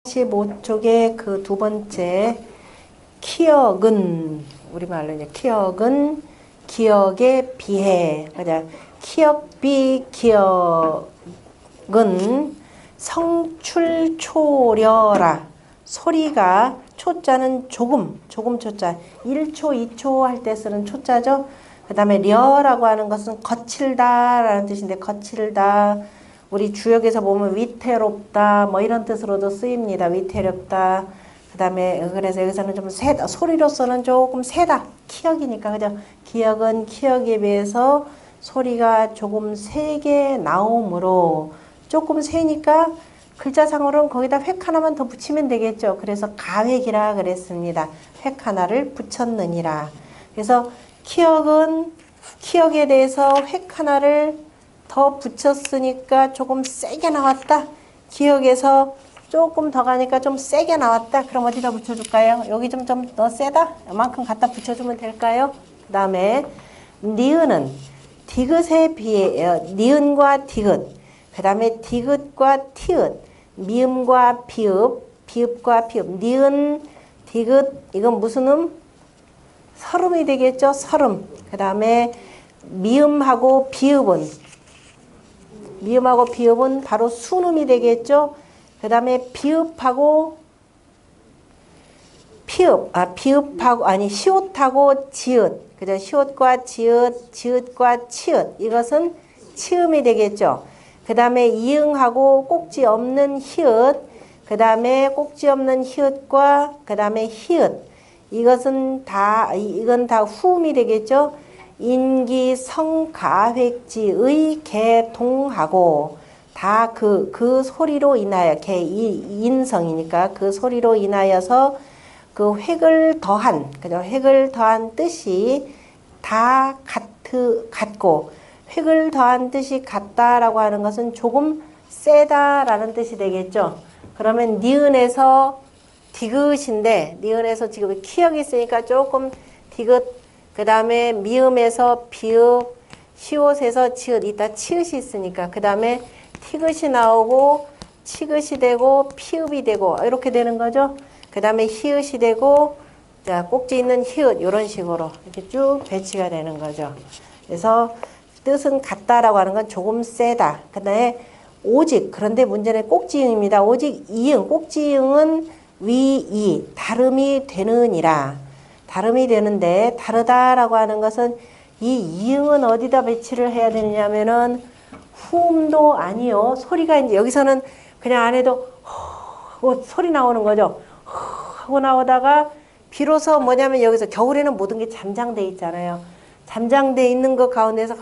45쪽의 그 두 번째 키역은 우리말로 이제 키역은 기역에 비해 그죠? 키역비 기역은 성출초려라 소리가 초자는 조금 초자 1초 2초 할 때 쓰는 초자죠. 그 다음에 려라고 하는 것은 거칠다 라는 뜻인데 거칠다 우리 주역에서 보면 위태롭다 뭐 이런 뜻으로도 쓰입니다. 위태롭다. 그 다음에 그래서 여기서는 좀 세다 소리로서는 조금 세다 키역이니까 그죠. 기역은 키역에 비해서 소리가 조금 세게 나오므로 조금 세니까 글자상으로는 거기다 획 하나만 더 붙이면 되겠죠. 그래서 가획이라 그랬습니다. 획 하나를 붙였느니라. 그래서 키역은 키역에 대해서 획 하나를 더 붙였으니까 조금 세게 나왔다. 기역에서 조금 더 가니까 좀 세게 나왔다. 그럼 어디다 붙여줄까요? 여기 좀 더 세다? 이만큼 갖다 붙여주면 될까요? 그 다음에 니은은 디귿에 비해 니은과 디귿 그 다음에 디귿과 티읕 미음과 비읍 비읍과 피읍 니은 디귿 이건 무슨 설음이 되겠죠. 설음 그 다음에 미음하고 비읍은 바로 순음이 되겠죠. 그 다음에 비읍하고 시옷하고 지읒 그죠. 시옷과 지읒 지읒과 치읒 이것은 치음이 되겠죠. 그 다음에 이응하고 꼭지 없는 히읗 그 다음에 꼭지 없는 히읗과 그 다음에 히읗 이건 다 후음이 되겠죠. 인기 성가획지의 개동하고 다 그 소리로 인하여 인성이니까 그 소리로 인하여서 그 획을 더한 그죠. 획을 더한 뜻이 다 같고 획을 더한 뜻이 같다라고 하는 것은 조금 세다라는 뜻이 되겠죠. 그러면 니은에서 디귿인데 니은에서 지금 키역이 있으니까 조금 디귿 그 다음에 미음에서 비읍 시옷에서 지읒 이따 치읒이 있으니까 그 다음에 티귿이 나오고 치귿이 되고 피읍이 되고 이렇게 되는 거죠. 그 다음에 히읗이 되고 자 꼭지 있는 히읗 이런 식으로 이렇게 쭉 배치가 되는 거죠. 그래서 뜻은 같다라고 하는 건 조금 세다. 그 다음에 오직 그런데 문제는 꼭지응입니다. 오직 이응 꼭지응은 위이 다름이 되느니라. 다름이 되는데 다르다라고 하는 것은 이 이응은 어디다 배치를 해야 되느냐면은 후음도 아니요. 소리가 이제 여기서는 그냥 안 해도 하고 소리 나오는 거죠. 하고 나오다가 비로소 뭐냐면 여기서 겨울에는 모든 게 잠장돼 있잖아요. 잠장돼 있는 것 가운데서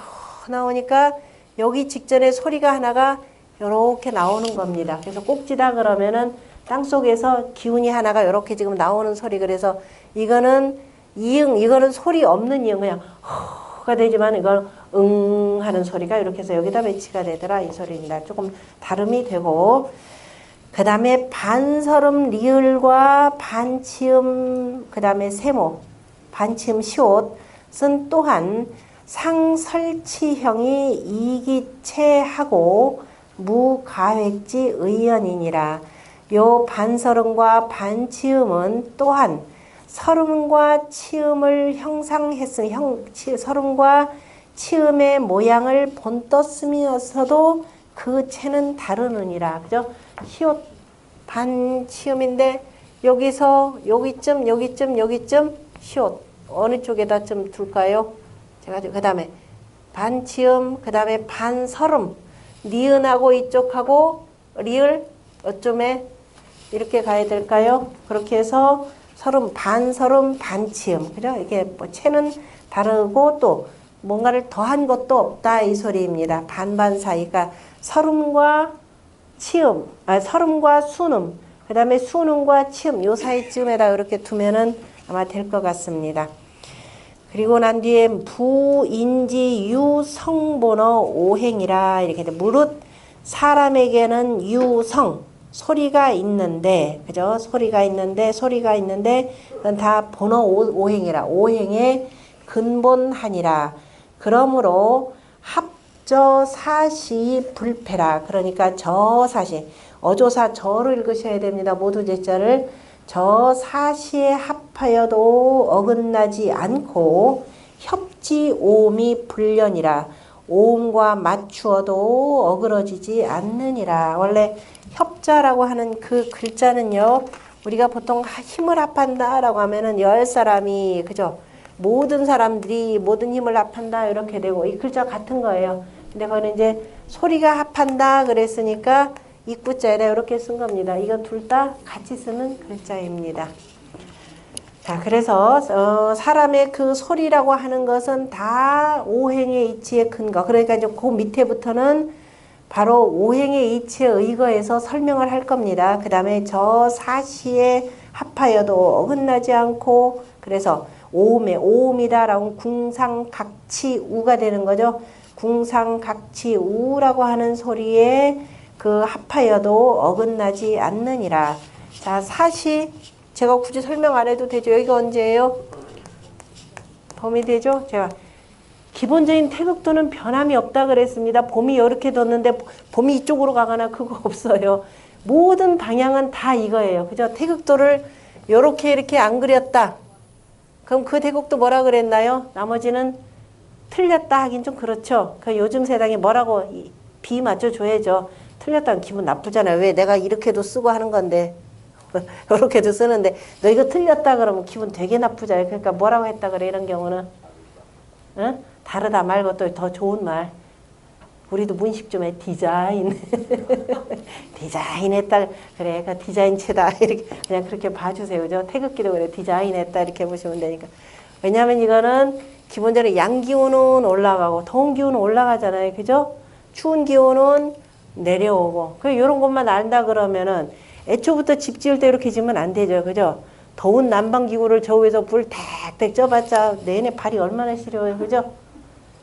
나오니까 여기 직전에 소리가 하나가 이렇게 나오는 겁니다. 그래서 꼭지다 그러면은 땅속에서 기운이 하나가 이렇게 지금 나오는 소리. 그래서 이거는 이응, 이거는 소리 없는 이응, 그냥 허가 되지만 이건 응 하는 소리가 이렇게 해서 여기다 배치가 되더라 이 소리입니다. 조금 다름이 되고 그 다음에 반설음 리을과 반치음 그 다음에 세모 반치음 시옷은 또한 상설치형이 이기체하고 무가획지 의연이니라. 요 반설음과 반치음은 또한 설음과 치음을 형상했으면 설음과 치음의 모양을 본떴으면서도 그 체는 다르느니라. 그죠? 시옷 반치음인데 여기서 여기쯤 시옷 어느 쪽에다 좀 둘까요? 제가 그 다음에 반치음 그 다음에 반설음 니은하고 이쪽하고 리을 어쯤에 이렇게 가야 될까요? 그렇게 해서 설음 반설음 반치음 그죠? 이게 뭐 체는 다르고 또 뭔가를 더한 것도 없다 이 소리입니다. 반반 사이가 설음과 치음, 설음과 순음, 그 다음에 순음과 치음 요 사이쯤에다 이렇게 두면은 아마 될 것 같습니다. 그리고 난 뒤에 부인지 유성본어 오행이라 이렇게 돼. 무릇 사람에게는 유성 소리가 있는데 그죠? 소리가 있는데 그건 다 본어 오행이라 오행의 근본하니라. 그러므로 합저사시 불패라. 그러니까 저사시 어조사 저로 읽으셔야 됩니다. 모두 제자를. 저 사시에 합하여도 어긋나지 않고 협지 오음이 불련이라. 오음과 맞추어도 어그러지지 않느니라. 원래 협자라고 하는 그 글자는요, 우리가 보통 힘을 합한다 라고 하면은 열 사람이, 그죠? 모든 사람들이 모든 힘을 합한다 이렇게 되고, 이 글자 같은 거예요. 근데 그거는 이제 소리가 합한다 그랬으니까 입구자에다 이렇게 쓴 겁니다. 이거 둘 다 같이 쓰는 글자입니다. 자, 그래서 사람의 그 소리라고 하는 것은 다 오행의 이치의 근거. 그러니까 이제 그 밑에부터는 바로 오행의 이치에 의거해서 설명을 할 겁니다. 그 다음에 저 사시에 합하여도 어긋나지 않고, 그래서 오음이다라고 궁상각치우가 되는 거죠. 궁상각치우라고 하는 소리에 그 합하여도 어긋나지 않느니라. 자, 사시 제가 굳이 설명 안 해도 되죠. 여기가 언제예요? 봄이 되죠? 제가 기본적인 태극도는 변함이 없다 그랬습니다. 봄이 이렇게 뒀는데 봄이 이쪽으로 가거나 그거 없어요. 모든 방향은 다 이거예요. 그죠? 태극도를 이렇게 안 그렸다. 그럼 그 태극도 뭐라 그랬나요? 나머지는 틀렸다 하긴 좀 그렇죠. 그 요즘 세상에 뭐라고 비 맞춰줘야죠. 틀렸다면 기분 나쁘잖아요. 왜 내가 이렇게도 쓰고 하는 건데. 이렇게도 쓰는데 너 이거 틀렸다 그러면 기분 되게 나쁘잖아요. 그러니까 뭐라고 했다 그래 이런 경우는. 응? 다르다 말고 또 더 좋은 말. 우리도 문식 좀 해. 디자인. 디자인했다. 그래, 그 디자인체다. 이렇게 그냥 그렇게 봐주세요. 그죠? 태극기도 그래. 디자인했다. 이렇게 보시면 되니까. 왜냐하면 이거는 기본적으로 양기운은 올라가고 더운 기운은 올라가잖아요. 그죠? 추운 기운은 내려오고. 그 이런 것만 안다 그러면은 애초부터 집 지을 때 이렇게 지으면 안 되죠. 그죠? 더운 난방기구를 저 위에서 불 택택 쪄봤자 내내 발이 얼마나 시려워요. 그죠?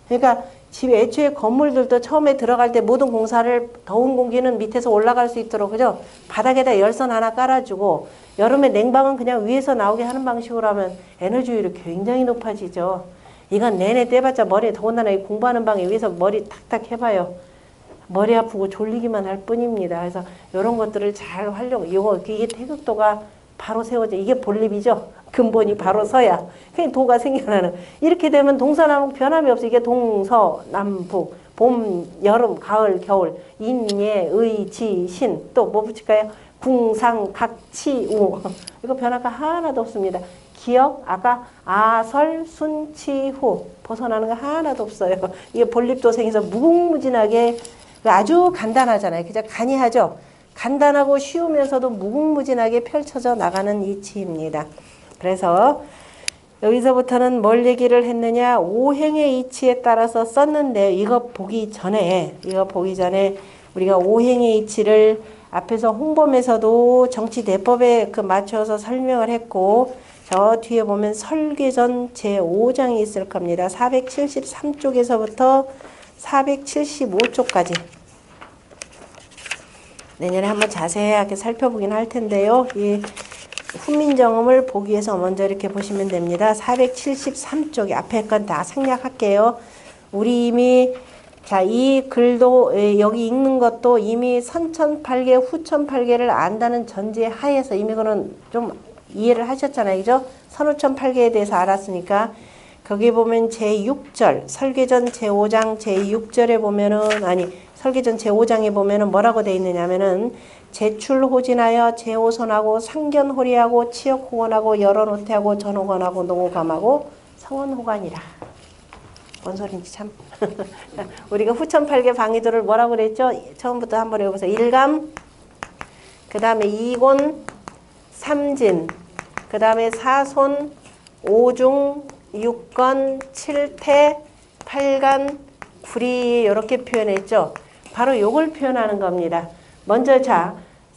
그러니까 집 애초에 건물들도 처음에 들어갈 때 모든 공사를 더운 공기는 밑에서 올라갈 수 있도록, 그죠? 바닥에다 열선 하나 깔아주고 여름에 냉방은 그냥 위에서 나오게 하는 방식으로 하면 에너지율이 굉장히 높아지죠. 이건 내내 떼봤자 머리에 더군다나 공부하는 방에 위에서 머리 탁탁 해봐요. 머리 아프고 졸리기만 할 뿐입니다. 그래서 이런 것들을 잘 이게 태극도가 바로 세워져. 이게 본립이죠. 근본이 바로 서야 그냥 도가 생겨나는. 이렇게 되면 동서남북 변함이 없어. 이게 동서남북, 봄, 여름, 가을, 겨울, 인예, 의, 지, 신. 또 뭐 붙일까요? 궁상각치우. 이거 변화가 하나도 없습니다. 기억, 아까 아설, 순치후 벗어나는 거 하나도 없어요. 이게 본립도생에서 무궁무진하게 아주 간단하잖아요. 그죠? 간이하죠? 간단하고 쉬우면서도 무궁무진하게 펼쳐져 나가는 이치입니다. 그래서 여기서부터는 뭘 얘기를 했느냐? 오행의 이치에 따라서 썼는데 이거 보기 전에 우리가 오행의 이치를 앞에서 홍범에서도 정치대법에 맞춰서 설명을 했고, 저 뒤에 보면 설계전 제5장이 있을 겁니다. 473쪽에서부터 475쪽까지. 내년에 한번 자세하게 살펴보긴 할 텐데요. 이 훈민정음을 보기 위해서 먼저 이렇게 보시면 됩니다. 473쪽에 앞에 건 다 생략할게요. 우리 이미 이 글도 여기 읽는 것도 이미 선천팔계 후천팔계를 안다는 전제 하에서 이미 그는 좀 이해를 하셨잖아요. 그죠? 선후천팔계에 대해서 알았으니까 거기 보면 제6절 설계전 제5장 제6절에 보면은 설계전 제5장에 보면은 뭐라고 되어 있느냐면은 제출호진하여 제호선하고 상견호리하고 치역호건하고 열언호태하고 전호건하고 농호감하고 성원호관이라. 뭔 소린지 참. 우리가 후천팔계 방위도를 뭐라고 그랬죠? 처음부터 한번 해보세요. 일감, 그 다음에 이곤, 삼진, 그 다음에 사손, 오중, 육건, 칠태, 팔간, 구리 이렇게 표현했죠. 바로 요걸 표현하는 겁니다. 먼저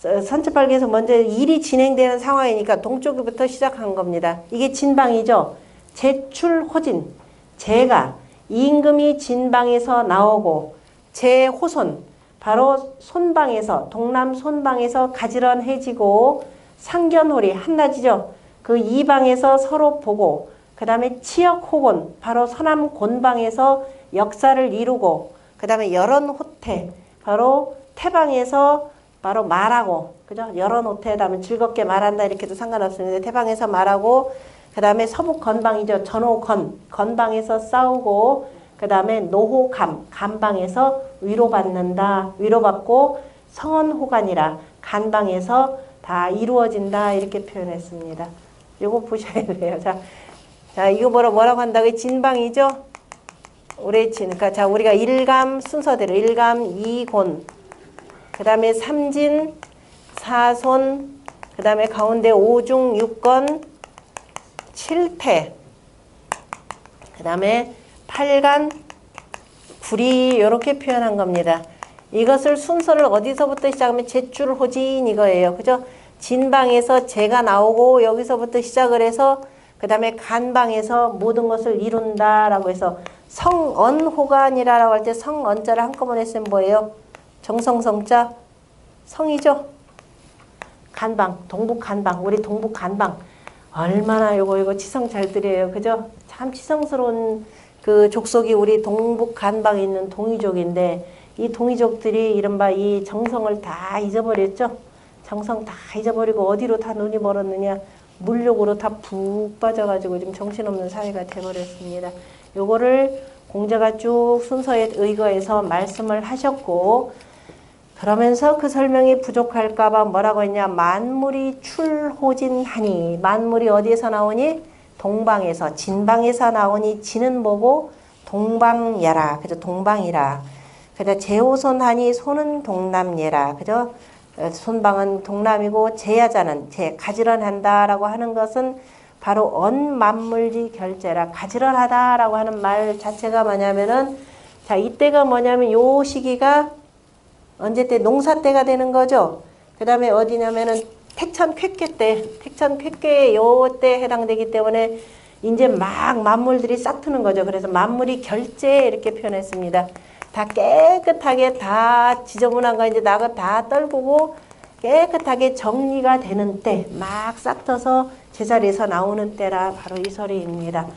선천팔계에서 먼저 일이 진행되는 상황이니까 동쪽부터 시작한 겁니다. 이게 진방이죠. 제출호진, 제가 임금이 진방에서 나오고 제호손, 바로 손방에서 동남 손방에서 가지런해지고 상견호리 한낮이죠. 그 이방에서 서로 보고 그 다음에 치역호곤, 바로 서남 곤방에서 역사를 이루고 그 다음에 열언호태, 바로 태방에서 바로 말하고, 그죠? 열어놓되 하면 즐겁게 말한다 이렇게도 상관없습니다. 태방에서 말하고, 그 다음에 서북 건방이죠. 전호건, 건방에서 싸우고, 그 다음에 노호감, 감방에서 위로받는다, 위로받고, 성언호간이라, 간방에서 다 이루어진다 이렇게 표현했습니다. 요거 보셔야 돼요. 자, 이거 뭐라고 한다고? 진방이죠? 그러니까 자, 우리가 일감 순서대로, 일감, 이곤, 그 다음에 삼진, 사손, 그 다음에 가운데 오중, 육건, 칠태, 그 다음에 팔간, 구리 이렇게 표현한 겁니다. 이것을 순서를 어디서부터 시작하면 제줄호진 이거예요. 그죠? 진방에서 제가 나오고 여기서부터 시작을 해서 그 다음에 간방에서 모든 것을 이룬다라고 해서 성언호간이라고 할 때 성언자를 한꺼번에 쓰면 뭐예요? 정성성자 성이죠. 간방, 동북간방, 우리 동북간방 얼마나 이거 치성 잘 드려요. 그죠? 참 치성스러운 그 족속이 우리 동북간방에 있는 동이족인데 이 동이족들이 이른바 이 정성을 다 잊어버렸죠. 정성 다 잊어버리고 어디로 다 눈이 멀었느냐. 물욕으로 다 푹 빠져가지고 지금 정신없는 사회가 돼버렸습니다. 요거를 공자가 쭉 순서에 의거해서 말씀을 하셨고, 그러면서 그 설명이 부족할까봐 뭐라고 했냐. 만물이 출호진하니, 만물이 어디에서 나오니? 동방에서, 진방에서 나오니 진은 뭐고? 동방야라. 그죠? 동방이라. 그죠? 제호손하니 손은 동남예라. 그죠? 손방은 동남이고 제야자는 가지런한다라고 하는 것은 바로 언만물지 결제라. 가지런하다라고 하는 말 자체가 뭐냐면은, 자, 이때가 뭐냐면 요 시기가 언제 때? 농사 때가 되는 거죠. 그 다음에 어디냐면은 택천 쾌께 때, 택천 쾌께 요때 해당되기 때문에 이제 막 만물들이 싹 트는 거죠. 그래서 만물이 결제 이렇게 표현했습니다. 다 깨끗하게 다 지저분한 거 이제 나가 다 떨구고 깨끗하게 정리가 되는 때, 막 싹 터서 제자리에서 나오는 때라 바로 이 소리입니다.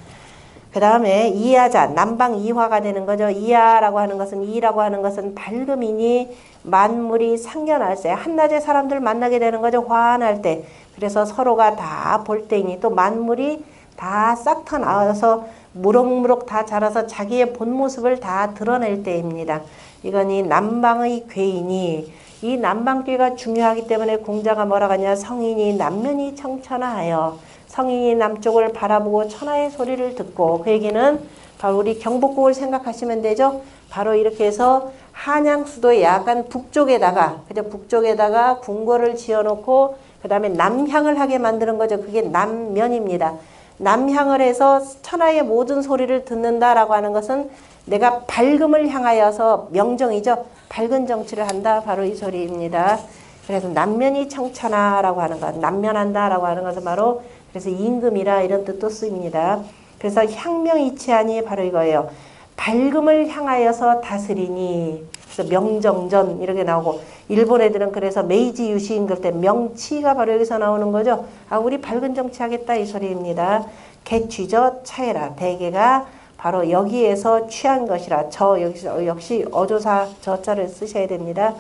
그 다음에 이하자, 남방 이화가 되는 거죠. 이하라고 하는 것은, 이라고 하는 것은 밝음이니 만물이 상견할세. 한낮에 사람들 만나게 되는 거죠. 화환할 때. 그래서 서로가 다 볼 때이니 또 만물이 다 싹 터 나와서 무럭무럭 다 자라서 자기의 본 모습을 다 드러낼 때입니다. 이거니 남방의 괴이니, 이 남방괴가 중요하기 때문에 공자가 뭐라고 하냐. 성인이 남면이 청천하여, 성인이 남쪽을 바라보고 천하의 소리를 듣고, 그 얘기는 바로 우리 경복궁을 생각하시면 되죠. 바로 이렇게 해서 한양 수도의 약간 북쪽에다가, 그죠? 북쪽에다가 궁궐을 지어놓고 그 다음에 남향을 하게 만드는 거죠. 그게 남면입니다. 남향을 해서 천하의 모든 소리를 듣는다라고 하는 것은 내가 밝음을 향하여서 명정이죠. 밝은 정치를 한다. 바로 이 소리입니다. 그래서 남면이 청천하라고 하는 것, 남면한다라고 하는 것은 바로 그래서 임금이라 이런 뜻도 쓰입니다. 그래서 향명이치하니 바로 이거예요. 밝음을 향하여서 다스리니, 그래서 명정전 이렇게 나오고, 일본 애들은 그래서 메이지 유시인 그때 명치가 바로 여기서 나오는 거죠. 아, 우리 밝은 정치하겠다 이 소리입니다. 개취저 차해라. 대개가 바로 여기에서 취한 것이라. 저 여기서 역시 어조사 저자를 쓰셔야 됩니다.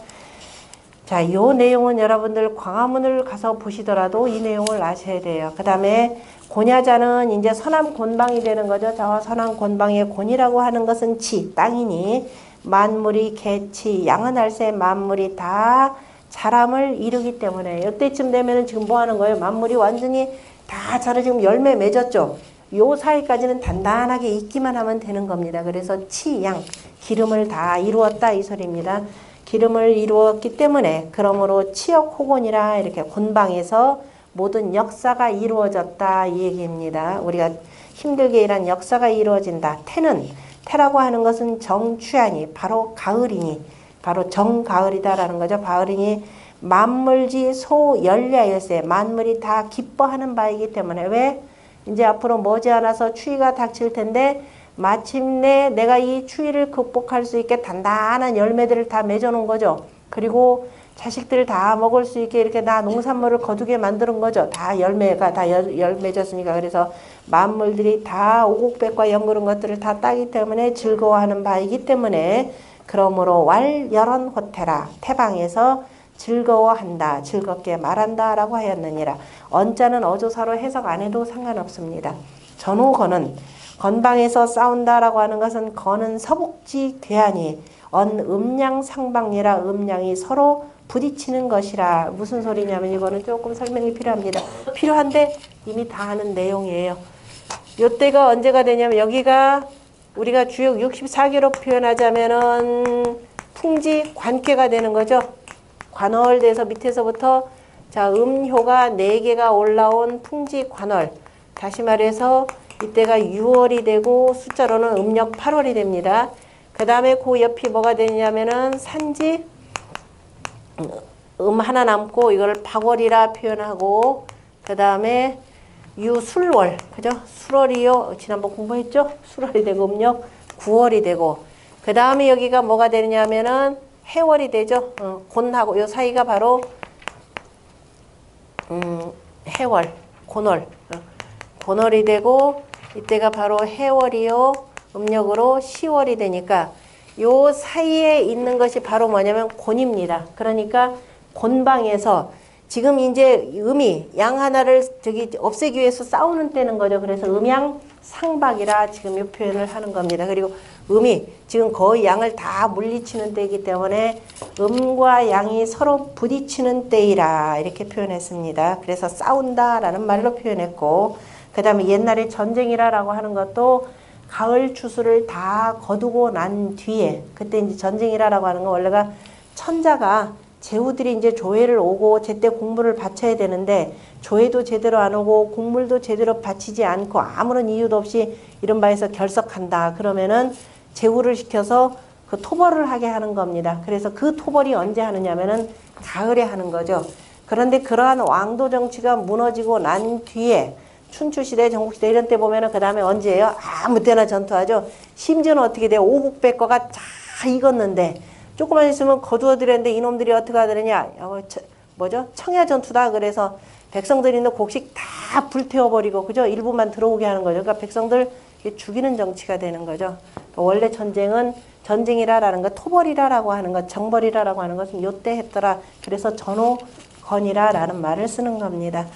자, 이 내용은 여러분들 광화문을 가서 보시더라도 이 내용을 아셔야 돼요. 그 다음에 곤야자는 이제 서남 곤방이 되는 거죠. 저 서남 곤방의 곤이라고 하는 것은 치, 땅이니 만물이 개치, 양은할세 만물이 다 자람을 이루기 때문에 이때쯤 되면은 지금 뭐 하는 거예요? 만물이 완전히 다 자라 지금 열매 맺었죠. 요 사이까지는 단단하게 있기만 하면 되는 겁니다. 그래서 치, 양, 기름을 다 이루었다 이 소리입니다. 기름을 이루었기 때문에 그러므로 치역호곤이라 이렇게 곤방에서 모든 역사가 이루어졌다 이 얘기입니다. 우리가 힘들게 일한 역사가 이루어진다. 태라고 하는 것은 정취하니 바로 가을이니 바로 정가을이다라는 거죠. 가을이니 만물지 소열야일세 만물이 다 기뻐하는 바이기 때문에 왜? 이제 앞으로 머지않아서 추위가 닥칠 텐데 마침내 내가 이 추위를 극복할 수 있게 단단한 열매들을 다 맺어놓은 거죠. 그리고 자식들 다 먹을 수 있게 이렇게 다 농산물을 거두게 만드는 거죠. 다 열매가 다 맺었으니까. 그래서 만물들이 다 오곡백과 연그런 것들을 다 따기 때문에 즐거워하는 바이기 때문에 그러므로 왈열언호태라 태방에서 즐거워한다, 즐겁게 말한다 라고 하였느니라. 언자는 어조사로 해석 안 해도 상관없습니다. 전호건은 건방에서 싸운다 라고 하는 것은 건은 서복지 괴한이 언 음양 상방이라 음양이 서로 부딪히는 것이라. 무슨 소리냐면 이거는 조금 설명이 필요합니다. 필요한데 이미 다 아는 내용이에요. 요때가 언제가 되냐면 여기가 우리가 주역 64개로 표현하자면은 풍지 관캐가 되는 거죠. 관월돼서 밑에서부터 자 음효가 4개가 올라온 풍지 관월. 다시 말해서 이때가 6월이 되고 숫자로는 음력 8월이 됩니다. 그 다음에 그 옆이 뭐가 되냐면은 산지 하나 남고 이걸 박월이라 표현하고 그 다음에 유술월 그죠? 술월이요. 지난번 공부했죠? 술월이 되고 음력 9월이 되고 그 다음에 여기가 뭐가 되냐면은 해월이 되죠. 곤하고 요 사이가 바로 해월, 곤월, 곤월이 되고 이때가 바로 해월이요. 음력으로 10월이 되니까 요 사이에 있는 것이 바로 뭐냐면 곤입니다. 그러니까 곤방에서 지금 이제 음이 양 하나를 저기 없애기 위해서 싸우는 때는 거죠. 그래서 음양 상박이라 지금 이 표현을 하는 겁니다. 그리고 음이 지금 거의 양을 다 물리치는 때이기 때문에 음과 양이 서로 부딪히는 때이라 이렇게 표현했습니다. 그래서 싸운다라는 말로 표현했고 그 다음에 옛날에 전쟁이라고 하는 것도 가을 추수를 다 거두고 난 뒤에 그때 이제 전쟁이라고 하는 건 원래가 천자가 제후들이 이제 조회를 오고 제때 공물을 바쳐야 되는데 조회도 제대로 안 오고 공물도 제대로 바치지 않고 아무런 이유도 없이 이런 바에서 결석한다. 그러면은 제후를 시켜서 그 토벌을 하게 하는 겁니다. 그래서 그 토벌이 언제 하느냐면은 가을에 하는 거죠. 그런데 그러한 왕도 정치가 무너지고 난 뒤에 춘추시대, 전국시대 이런 때 보면은 그 다음에 언제예요? 아무 때나 전투하죠. 심지어는 어떻게 돼요? 오국백과가 다 익었는데 조금만 있으면 거두어들였는데 이놈들이 어떻게 하더냐? 뭐죠? 청야전투다. 그래서 백성들이 있는 곡식 다 불태워버리고 그죠? 일부만 들어오게 하는 거죠. 그러니까 백성들 죽이는 정치가 되는 거죠. 그러니까 원래 전쟁은 전쟁이라라는 것, 토벌이라라고 하는 것, 정벌이라라고 하는 것은 요때 했더라. 그래서 전호건이라라는 말을 쓰는 겁니다.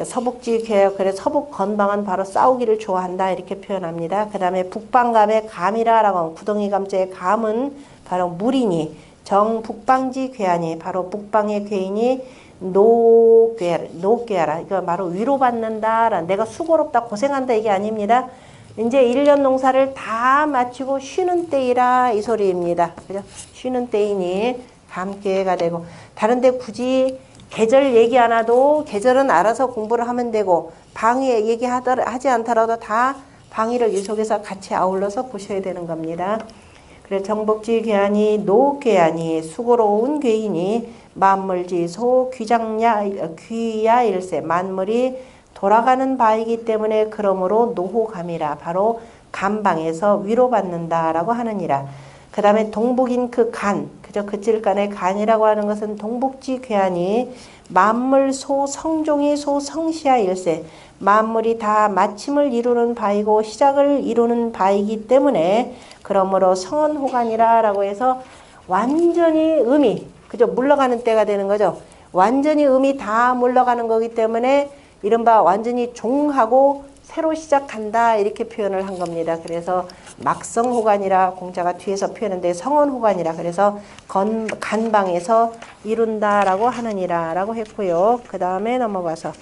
서북지 개혁, 그래서 서북 건방은 바로 싸우기를 좋아한다 이렇게 표현합니다. 그 다음에 북방감의 감이라라고 하면 구덩이 감자의 감은 바로 물이니 정 북방지 괴하니 바로 북방의 괴인이 노괴하라. 이거 바로 위로받는다. 내가 수고롭다 고생한다 이게 아닙니다. 이제 1년 농사를 다 마치고 쉬는 때이라 이 소리입니다. 그죠? 쉬는 때이니 감괴가 되고 다른데 굳이 계절 얘기 안 해도 계절은 알아서 공부를 하면 되고 방위 얘기하지 않더라도 다 방위를 이 속에서 같이 아울러서 보셔야 되는 겁니다. 그래 정복지 괴하니 노괴하니 수고로운 괴이니 만물지소 귀야 일세 만물이 돌아가는 바이기 때문에 그러므로 노호감이라 바로 감방에서 위로받는다라고 하느니라. 그 다음에 동북인 그 간, 그저 그찔간의 간이라고 하는 것은 동북지 괴하니 만물 소 성종이 소 성시야 일세 만물이 다 마침을 이루는 바이고 시작을 이루는 바이기 때문에 그러므로 성언호간이라 라고 해서 완전히 음이 그저 물러가는 때가 되는 거죠. 완전히 음이 다 물러가는 거기 때문에 이른바 완전히 종하고 새로 시작한다 이렇게 표현을 한 겁니다. 그래서 막성호간이라 공자가 뒤에서 표현했는데 성언호간이라 그래서 간방에서 이룬다라고 하느니라 라고 했고요. 그 다음에 넘어가서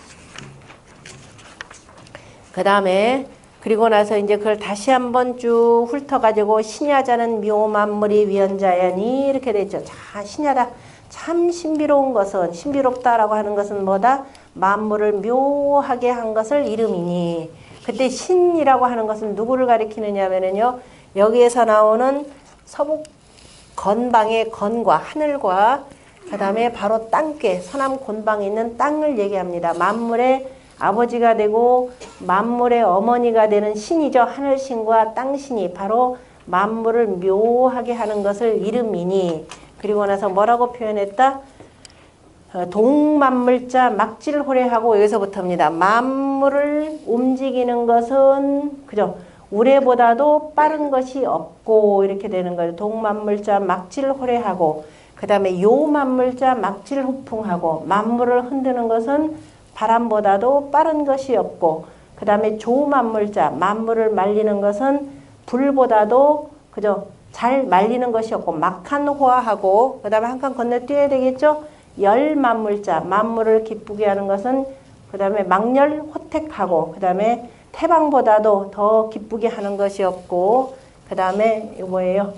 그 다음에 그리고 나서 이제 그걸 다시 한번 쭉 훑어가지고 신야자는 묘만물이 위헌자야니 이렇게 되죠. 자, 신야다. 참 신비로운 것은 신비롭다라고 하는 것은 뭐다? 만물을 묘하게 한 것을 이름이니 그때 신이라고 하는 것은 누구를 가리키느냐면요 여기에서 나오는 서북 건방의 건과 하늘과 그 다음에 바로 땅께 서남 곤방에 있는 땅을 얘기합니다. 만물의 아버지가 되고 만물의 어머니가 되는 신이죠. 하늘신과 땅신이 바로 만물을 묘하게 하는 것을 이름이니 그리고 나서 뭐라고 표현했다? 동만물자 막질호래하고 여기서부터입니다. 만물을 움직이는 것은 그죠? 우레보다도 빠른 것이 없고 이렇게 되는 거예요. 동만물자 막질호래하고 그 그 다음에 요 만물자 막질 후풍하고 만물을 흔드는 것은 바람보다도 빠른 것이 없고 그 다음에 조 만물자 만물을 말리는 것은 불보다도 그죠 잘 말리는 것이 없고 막한 호화하고 그 다음에 한 칸 건너뛰어야 되겠죠. 열 만물자 만물을 기쁘게 하는 것은 그 다음에 망열 호택하고 그 다음에 태방보다도 더 기쁘게 하는 것이 없고 그 다음에 뭐예요?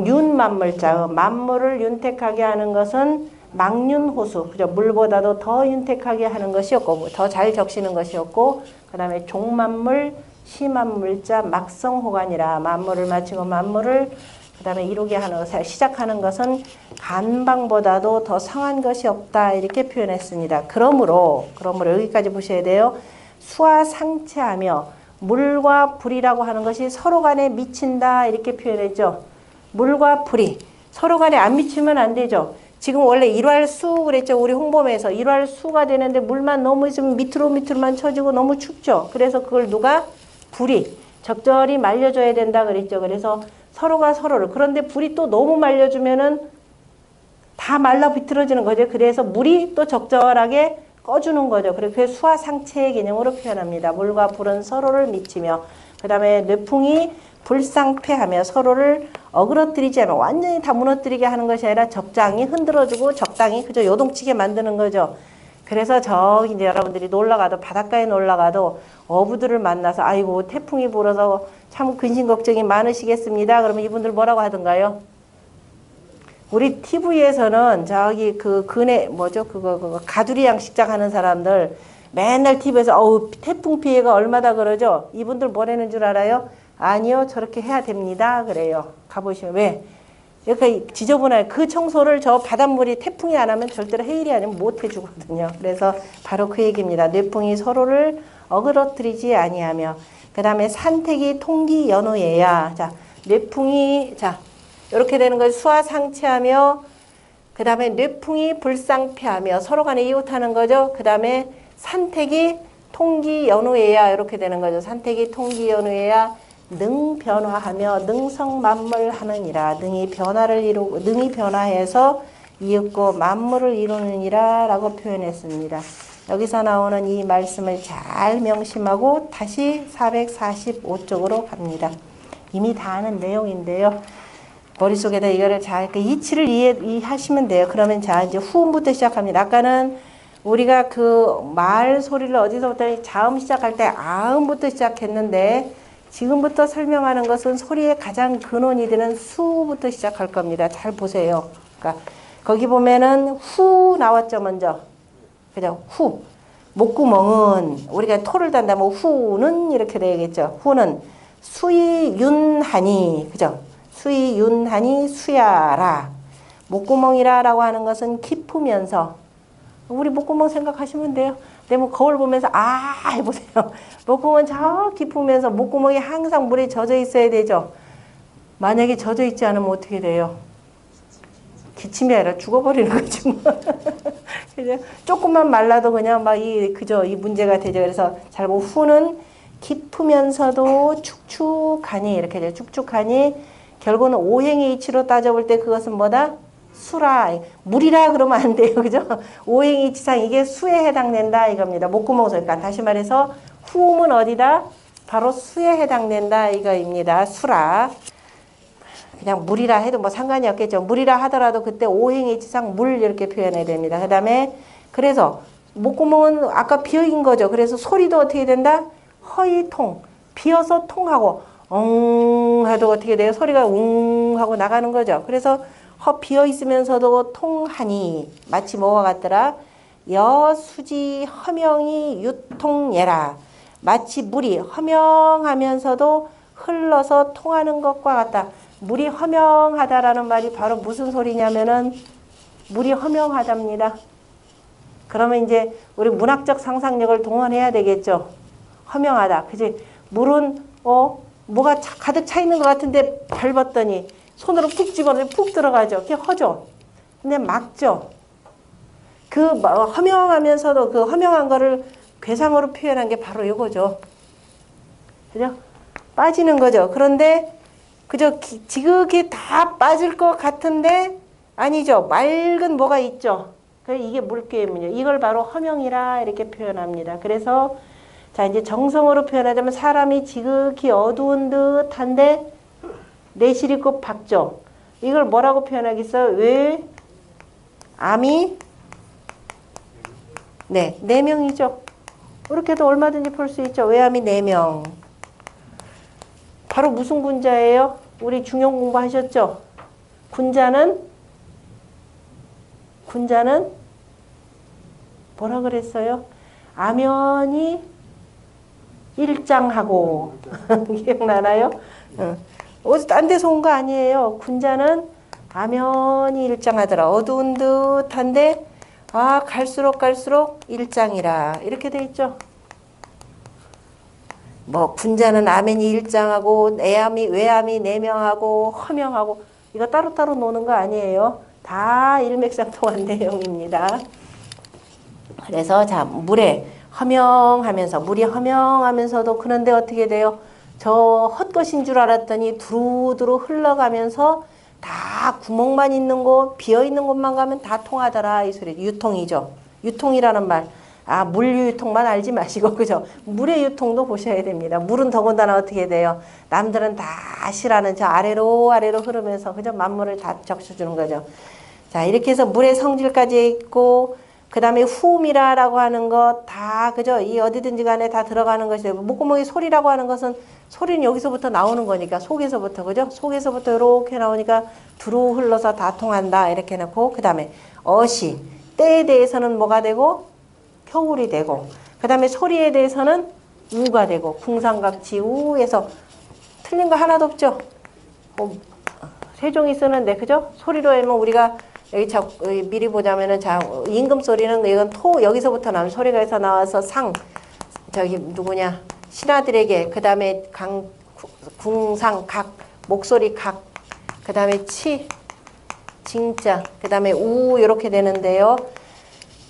윤 만물자 만물을 윤택하게 하는 것은 망윤호수 그죠? 물보다도 더 윤택하게 하는 것이 없고 더 잘 적시는 것이 없고 그 다음에 종만물 시만물자 막성호간이라 만물을 마치고 만물을 그 다음에 이루게 하는 시작하는 것은 간방보다도 더 상한 것이 없다 이렇게 표현했습니다. 그러므로 여기까지 보셔야 돼요. 수와 상체하며 물과 불이라고 하는 것이 서로 간에 미친다 이렇게 표현했죠. 물과 불이 서로 간에 안 미치면 안 되죠. 지금 원래 일활수 그랬죠. 우리 홍범에서 일활수가 되는데 물만 너무 좀 밑으로만 쳐지고 너무 춥죠. 그래서 그걸 누가 불이 적절히 말려줘야 된다 그랬죠. 그래서 서로가 서로를 그런데 불이 또 너무 말려주면은 다 말라 비틀어지는 거죠. 그래서 물이 또 적절하게 꺼주는 거죠. 그래서 수와 상체의 개념으로 표현합니다. 물과 불은 서로를 미치며 그 다음에 뇌풍이 불상패하며 서로를 어그러뜨리지 않으면 완전히 다 무너뜨리게 하는 것이 아니라 적당히 흔들어주고 적당히 그저 요동치게 만드는 거죠. 그래서 저기 이제 여러분들이 놀러가도 바닷가에 놀러가도 어부들을 만나서 아이고 태풍이 불어서 참 근심 걱정이 많으시겠습니다. 그러면 이분들 뭐라고 하던가요? 우리 TV에서는 저기 그 근해 뭐죠? 그거 가두리 양식장 하는 사람들 맨날 TV에서 어우 태풍 피해가 얼마다 그러죠. 이분들 뭐라는 줄 알아요? 아니요 저렇게 해야 됩니다. 그래요. 가보시면 왜? 이렇게 지저분한 그 청소를 저 바닷물이 태풍이 안 하면 절대로 해일이 아니면 못 해주거든요. 그래서 바로 그 얘기입니다. 뇌풍이 서로를 어그러뜨리지 아니하며 그 다음에 산택이 통기 연호예야. 자 뇌풍이 자 이렇게 되는 것이 수와 상체하며 그 다음에 뇌풍이 불상패하며 서로 간에 이웃하는 거죠. 그 다음에 산택이 통기 연호예야 이렇게 되는 거죠. 산택이 통기 연호예야 능 변화하며 능성만물하느니라. 능이 변화를 이루고 능이 변화해서 이윽고 만물을 이루느니라 라고 표현했습니다. 여기서 나오는 이 말씀을 잘 명심하고 다시 445쪽으로 갑니다. 이미 다 아는 내용인데요. 머릿속에다 이거를 잘 이치를 이해하시면 돼요. 그러면 자 이제 후음부터 시작합니다. 아까는 우리가 그 말 소리를 어디서부터 자음 시작할 때 아음부터 시작했는데 지금부터 설명하는 것은 소리의 가장 근원이 되는 수부터 시작할 겁니다. 잘 보세요. 그러니까 거기 보면은 후 나왔죠 먼저. 그죠? 후. 목구멍은 우리가 토를 단다면 후는 이렇게 되겠죠. 후는 수이윤하니 그죠? 수이윤하니 수야라. 목구멍이라라고 하는 것은 깊으면서 우리 목구멍 생각하시면 돼요. 근데 뭐 거울 보면서 해보세요. 목구멍은 저 깊으면서 목구멍이 항상 물에 젖어 있어야 되죠. 만약에 젖어 있지 않으면 어떻게 돼요? 기침이 아니라 죽어버리는 거지 뭐. 조금만 말라도 그냥 막 그저 이 문제가 되죠. 그래서 잘 보고 후는 깊으면서도 축축하니 이렇게 돼요. 축축하니 결국은 오행의 이치로 따져볼 때 그것은 뭐다? 수라. 물이라 그러면 안 돼요. 그죠? 오행의 이치상 이게 수에 해당된다 이겁니다. 목구멍 소리니까 다시 말해서 후음은 어디다? 바로 수에 해당된다 이거입니다. 수라. 그냥 물이라 해도 뭐 상관이 없겠죠. 물이라 하더라도 그때 오행의 이치상 물 이렇게 표현해야 됩니다. 그 다음에 그래서 목구멍은 아까 비어인 거죠. 그래서 소리도 어떻게 된다? 허이통. 비어서 통하고 해도 어떻게 돼요? 소리가 웅 하고 나가는 거죠. 그래서 비어 있으면서도 통하니 마치 뭐와 같더라? 여수지 허명이 유통예라. 마치 물이 허명하면서도 흘러서 통하는 것과 같다. 물이 허명하다라는 말이 바로 무슨 소리냐면은 물이 허명하답니다. 그러면 이제 우리 문학적 상상력을 동원해야 되겠죠. 허명하다. 그지? 물은 뭐가 가득 차 있는 것 같은데 밟았더니 손으로 푹 집어서 푹 들어가죠. 그게 허죠. 근데 막죠. 그 허명하면서도 그 허명한 거를 괴상으로 표현한 게 바로 이거죠. 그죠? 빠지는 거죠. 그런데 그저 지극히 다 빠질 것 같은데 아니죠. 맑은 뭐가 있죠. 이게 물개음이요. 이걸 바로 허명이라 이렇게 표현합니다. 그래서 자 이제 정성으로 표현하자면 사람이 지극히 어두운 듯한데 내실이 꼭 밝죠. 이걸 뭐라고 표현하겠어요? 왜 암이 네, 4명이죠. 이렇게도 얼마든지 볼 수 있죠. 외암이 4명. 바로 무슨 군자예요? 우리 중용 공부하셨죠? 군자는 뭐라 그랬어요? 아면이 일장하고 기억나나요? 어디서 딴 데서 온 거 아니에요. 군자는 아면이 일장하더라. 어두운 듯한데 아 갈수록 일장이라 이렇게 돼 있죠. 뭐 군자는 아멘이 일장하고 외암이 4명하고 허명하고 이거 따로따로 노는 거 아니에요. 다 일맥상통한 내용입니다. 그래서 자 물이 허명하면서도 그런데 어떻게 돼요? 저 헛것인 줄 알았더니 두루두루 흘러가면서 다 구멍만 있는 곳, 비어있는 곳만 가면 다 통하더라. 이 소리. 유통이죠. 유통이라는 말. 아, 물 유통만 알지 마시고, 그죠? 물의 유통도 보셔야 됩니다. 물은 더군다나 어떻게 돼요? 남들은 다 싫어하는 저 아래로 흐르면서, 그죠? 만물을 다 적셔주는 거죠. 자, 이렇게 해서 물의 성질까지 있고, 그 다음에 후음이라고 하는 것 다 그죠? 이 어디든지 간에 다 들어가는 것이에요. 목구멍이 소리라고 하는 것은 소리는 여기서부터 나오는 거니까 속에서부터 그죠? 속에서부터 이렇게 나오니까 두루 흘러서 다 통한다 이렇게 놓고 그 다음에 어시 때에 대해서는 뭐가 되고 겨울이 되고 그 다음에 소리에 대해서는 우가 되고 궁상각지 우에서 틀린 거 하나도 없죠. 세종이 쓰는데 그죠? 소리로 하면 우리가 여기 미리 보자면은 자 임금 소리는 이건 여기서부터 나온 소리가 해서 나와서 저기 누구냐 신하들에게 그 다음에 궁상 각 목소리 각 그 다음에 징자 그 다음에 우 이렇게 되는데요.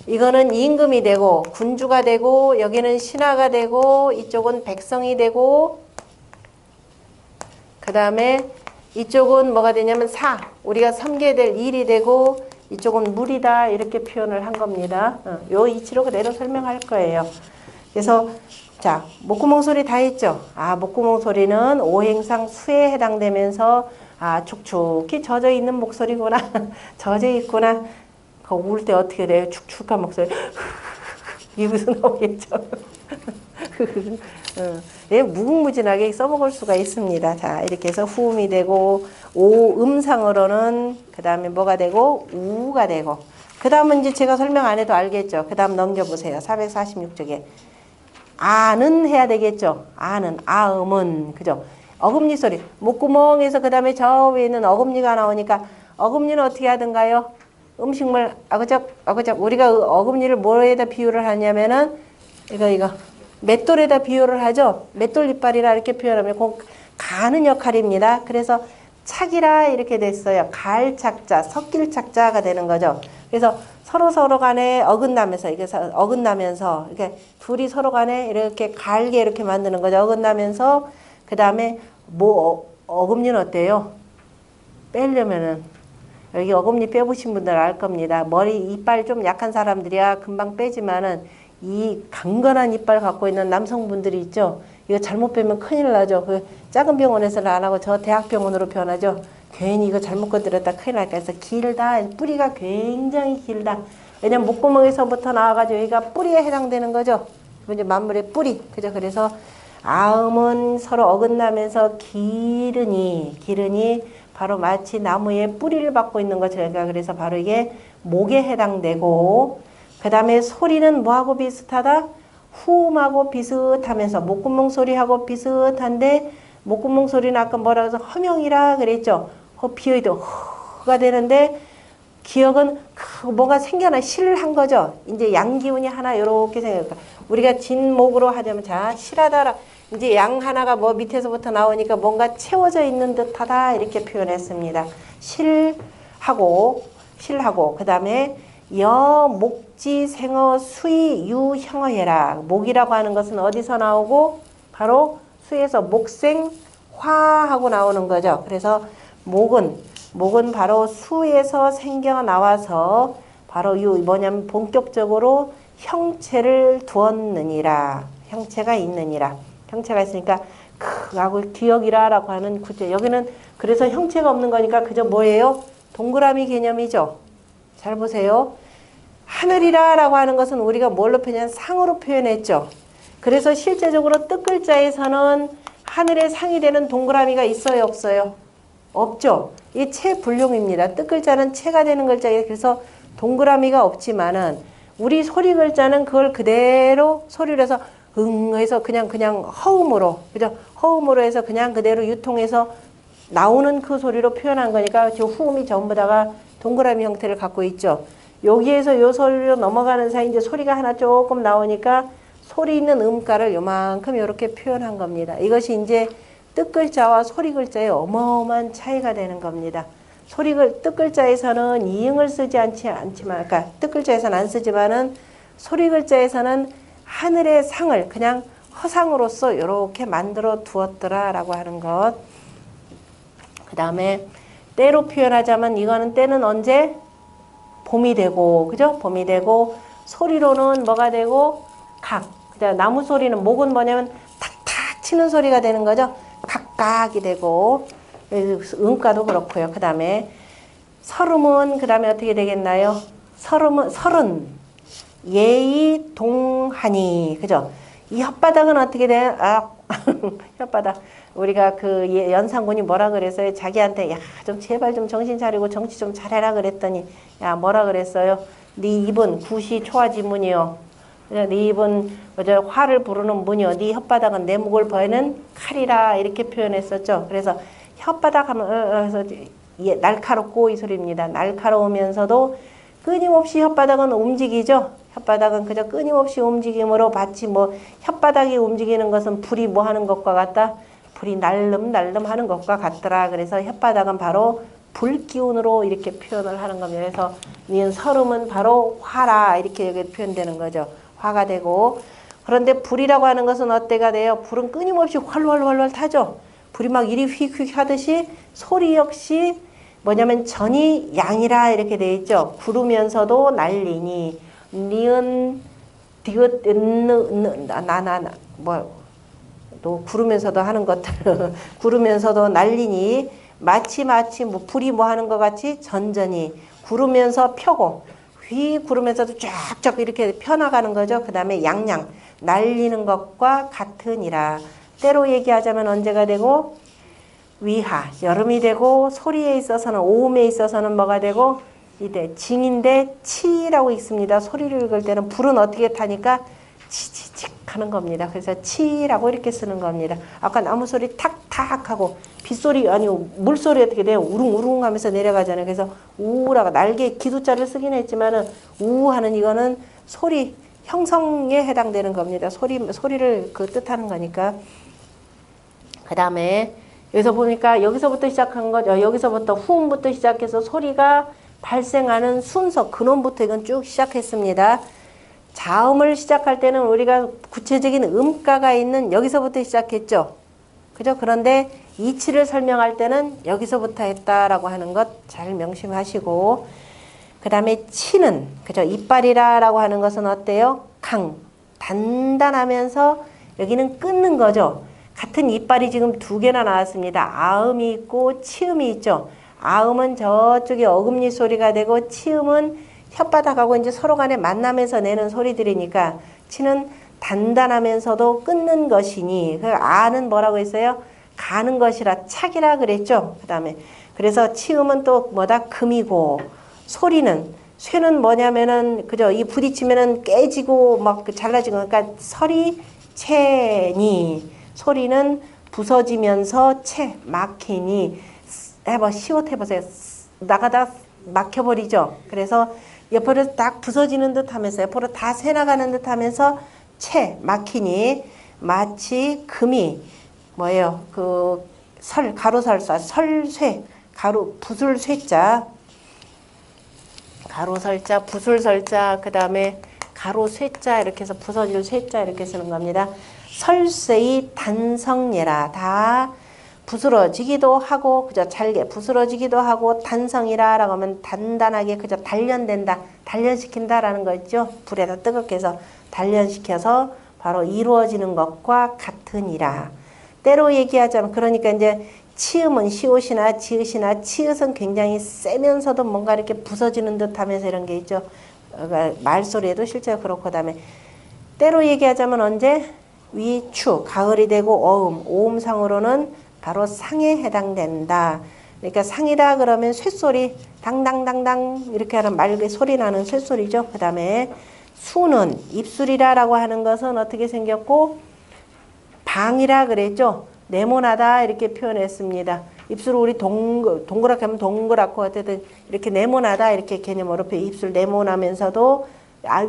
이거는 임금이 되고 군주가 되고 여기는 신하가 되고 이쪽은 백성이 되고 그 다음에 이쪽은 뭐가 되냐면 우리가 섬겨야 될 일이 되고 이쪽은 물이다 이렇게 표현을 한 겁니다. 요 이치로 그대로 설명할 거예요. 그래서 자 목구멍 소리 다 했죠. 아 목구멍 소리는 오행상 수에 해당되면서 아 축축히 젖어 있는 목소리구나. 젖어 있구나. 그거 울 때 어떻게 돼요? 축축한 목소리 입에서 나오겠죠. 예, 무궁무진하게 써먹을 수가 있습니다. 자, 이렇게 해서 후음이 되고, 음상으로는 그 다음에 뭐가 되고, 우가 되고. 그 다음은 이제 제가 설명 안 해도 알겠죠. 그 다음 넘겨보세요. 446쪽에. 아는 해야 되겠죠. 아는, 아음은, 그죠. 어금니 소리. 목구멍에서 그 다음에 저 위에는 어금니가 나오니까, 어금니는 어떻게 하던가요? 음식물, 아그작. 우리가 어금니를 뭐에다 비유를 하냐면은, 이거. 맷돌에다 비유를 하죠. 맷돌 이빨이라 이렇게 표현하면 가는 역할입니다. 그래서 착이라 이렇게 됐어요. 갈 착자, 섞일 착자가 되는 거죠. 그래서 서로 간에 어긋나면서 이렇게 둘이 서로 간에 이렇게 갈게 이렇게 만드는 거죠. 어긋나면서 그 다음에 어금니는 어때요? 빼려면은 여기 어금니 빼보신 분들 알 겁니다. 머리 이빨 좀 약한 사람들이야 금방 빼지만은 이 강건한 이빨 갖고 있는 남성분들이 있죠. 이거 잘못 빼면 큰일 나죠. 그 작은 병원에서는 안 하고 저 대학병원으로 변하죠. 괜히 이거 잘못 건드렸다 큰일 날까 해서 길다. 뿌리가 굉장히 길다. 왜냐면 목구멍에서부터 나와가지고 여기가 뿌리에 해당되는 거죠. 이제 만물의 뿌리. 그죠? 그래서 아음은 서로 어긋나면서 기르니 바로 마치 나무의 뿌리를 받고 있는 거죠. 그러니까 그래서 바로 이게 목에 해당되고 그 다음에 소리는 뭐하고 비슷하다? 후음하고 비슷하면서 목구멍 소리하고 비슷한데 목구멍 소리는 아까 뭐라고 해서 허명이라 그랬죠. 비어있도 허가 되는데 기억은 뭐가 생겨나 실한 거죠. 이제 양기운이 하나 이렇게 생겨요. 우리가 진목으로 하자면 자 실하다라 이제 양 하나가 뭐 밑에서부터 나오니까 뭔가 채워져 있는 듯하다 이렇게 표현했습니다. 실하고 그 다음에 목지 생어 수이 유 형어해라. 목이라고 하는 것은 어디서 나오고 바로 수에서 목생 화하고 나오는 거죠. 그래서 목은 목은 바로 수에서 생겨나와서 바로 이 뭐냐면 본격적으로 형체를 두었느니라. 형체가 있느니라. 형체가 있으니까 하고 기억이라라고 하는 구체. 여기는 그래서 형체가 없는 거니까 그저 뭐예요? 동그라미 개념이죠. 잘 보세요. 하늘이라라고 하는 것은 우리가 뭘로 표현한 상으로 표현했죠. 그래서 실제적으로 뜻글자에서는 하늘의 상이 되는 동그라미가 있어요, 없어요? 없죠. 이 체불용입니다. 뜻글자는 체가 되는 글자예요. 그래서 동그라미가 없지만은 우리 소리 글자는 그걸 그대로 소리로 해서 해서 그냥 허음으로, 그죠? 허음으로 해서 그냥 그대로 유통해서 나오는 그 소리로 표현한 거니까 저 후음이 전부 다가 동그라미 형태를 갖고 있죠. 여기에서 요 소리로 넘어가는 사이 이제 소리가 하나 조금 나오니까 소리 있는 음가를 요만큼 이렇게 표현한 겁니다. 이것이 이제 뜻글자와 소리글자의 어마어마한 차이가 되는 겁니다. 뜻글자에서는 이응을 쓰지 않지만, 그러니까 뜻글자에서는 안 쓰지만은 소리글자에서는 하늘의 상을 그냥 허상으로서 이렇게 만들어 두었더라라고 하는 것. 그 다음에 때로 표현하자면 이거는 때는 언제? 봄이 되고, 그죠? 봄이 되고, 소리로는 뭐가 되고? 각. 나무 소리는 목은 뭐냐면 탁탁 치는 소리가 되는 거죠. 각각이 되고, 음가도 그렇고요. 그 다음에 설음은 그 다음에 어떻게 되겠나요? 설은 예의 동하니, 그죠? 이 혓바닥은 어떻게 돼요? 혓바닥. 우리가 그 연산군이 뭐라 그랬어요? 자기한테 야, 좀 제발 좀 정신 차리고 정치 좀 잘해라 그랬더니 야, 뭐라 그랬어요? 네 입은 구시 초하지문이요. 네 입은 화를 부르는 문이요. 네 혓바닥은 내 목을 버는 칼이라 이렇게 표현했었죠. 그래서 혓바닥 하면 날카롭고 이 소리입니다. 날카로우면서도 끊임없이 혓바닥은 움직이죠. 혓바닥은 그저 끊임없이 움직임으로 마치 뭐 혓바닥이 움직이는 것은 불이 뭐 하는 것과 같다. 불이 날름 하는 것과 같더라. 그래서 혓바닥은 바로 불기운으로 이렇게 표현을 하는 겁니다. 그래서 니은 설음은 바로 화라 이렇게 여기 표현되는 거죠. 화가 되고 그런데 불이라고 하는 것은 어때가 돼요? 불은 끊임없이 활활 타죠. 불이 막 이리 휙휙 하듯이 소리 역시 뭐냐면 전이 양이라 이렇게 돼 있죠. 구르면서도 날리니 니은 디귿 또 구르면서도 하는 것들 구르면서도 날리니 마치 뭐 불이 뭐 하는 것 같이 전전이 구르면서 펴고 휘 구르면서도 쫙쫙 이렇게 펴나가는 거죠. 그 다음에 양양 날리는 것과 같으니라. 때로 얘기하자면 언제가 되고 위하 여름이 되고 소리에 있어서는 오음에 있어서는 뭐가 되고 이때 징인데 치라고 있습니다. 소리를 읽을 때는 불은 어떻게 타니까 치치칙 하는 겁니다. 그래서 치라고 이렇게 쓰는 겁니다. 아까 나무 소리 탁탁 하고 빗소리 아니 물소리 어떻게 돼요? 우릉우릉 하면서 내려가잖아요. 그래서 우라고 날개 기두자를 쓰긴 했지만은 우하는 이거는 소리 형성에 해당되는 겁니다. 소리를 그 뜻하는 거니까. 그 다음에 여기서 보니까 여기서부터 시작한 거죠. 여기서부터 후음부터 시작해서 소리가 발생하는 순서 근원부터 이건 쭉 시작했습니다. 자음을 시작할 때는 우리가 구체적인 음가가 있는 여기서부터 시작했죠. 그죠? 그런데 이치를 설명할 때는 여기서부터 했다라고 하는 것 잘 명심하시고 그 다음에 치는 그죠? 이빨이라고 하는 것은 어때요? 단단하면서 여기는 끊는 거죠. 같은 이빨이 지금 두 개나 나왔습니다. 아음이 있고 치음이 있죠. 아음은 저쪽에 어금니 소리가 되고 치음은 혓바닥하고 이제 서로 간에 만나면서 내는 소리들이니까 치는 단단하면서도 끊는 것이니 그 아는 뭐라고 했어요? 가는 것이라 착이라 그랬죠. 그 다음에 그래서 치음은 또 뭐다? 금이고 소리는 쇠는 뭐냐면은 그죠? 이 부딪히면은 깨지고 막 잘라지고 그러니까 설이 채니 소리는 부서지면서 채 막히니 해봐 시옷 해보세요. 나가다 막혀버리죠. 그래서 옆으로 딱 부서지는 듯 하면서 옆으로 다 새나가는 듯 하면서 채 막히니 마치 금이 뭐예요? 그 가로설자 설쇠 붓을 쇠자 가로설자 붓을설자 그 다음에 가로쇠자 이렇게 해서 부서질 쇠자 이렇게 쓰는 겁니다. 설쇠의 단성예라 다 부스러지기도 하고 그저 잘게 부스러지기도 하고 단성이라라고 하면 단단하게 그저 단련된다, 단련시킨다라는 거 있죠. 불에다 뜨겁게 해서 단련시켜서 바로 이루어지는 것과 같으니라. 때로 얘기하자면 그러니까 이제 치음은 시옷이나 지읒이나 치읒은 굉장히 세면서도 뭔가 이렇게 부서지는 듯 하면서 이런 게 있죠. 말소리에도 실제로 그렇고 그다음에 때로 얘기하자면 언제 위추 가을이 되고 어음 오음상으로는 바로 상에 해당된다. 그러니까 상이다 그러면 쇳소리 당당당당 이렇게 하는 맑게 소리 나는 쇳소리죠. 그 다음에 수는 입술이라고 하는 것은 어떻게 생겼고 방이라 그랬죠. 네모나다 이렇게 표현했습니다. 입술을 우리 동그랗게 하면 동그랗고 어쨌든 이렇게 네모나다 이렇게 개념으로 입술 네모나면서도